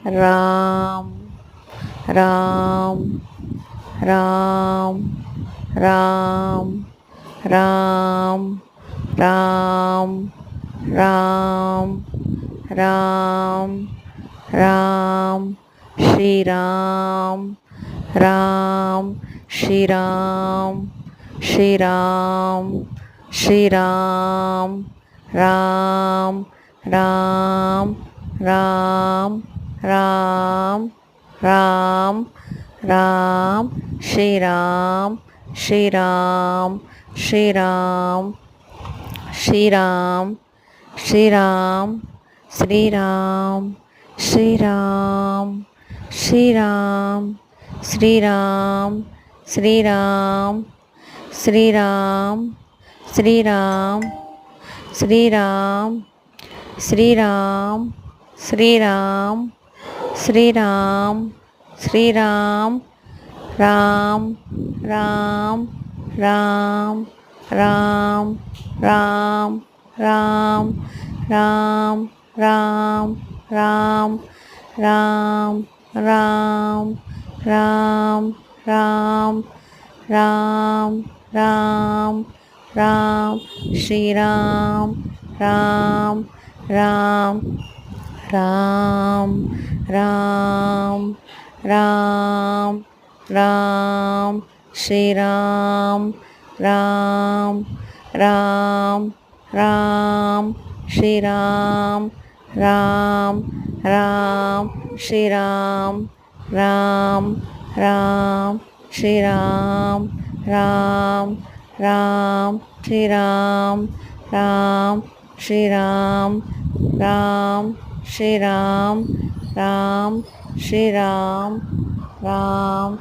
Ram Ram Ram Ram Ram Ram Ram Ram Ram Shri Ram Ram Shri Ram Shri Ram Shri Ram Ram Ram Ram Ram Ram Ram Shri Ram Shri Ram Shri Ram Shri Ram Shri Ram Shri Ram Shri Ram Shri Ram Shri Ram Shri Ram Shri Ram Shri Ram Shri Ram Shri Ram Shri Ram Shri Ram Shri Ram Ram Ram Ram Ram Ram Ram Ram Ram Ram Ram Ram Ram Ram Ram Ram Ram Shri Ram Ram Ram Ram Ram Ram Ram Shri Ram Ram Ram Ram Shri Ram Ram Ram Shri Ram Ram Ram Shri Ram Ram Ram Shri Ram Ram Shri Ram Ram Shri Ram Ram Shri Ram Ram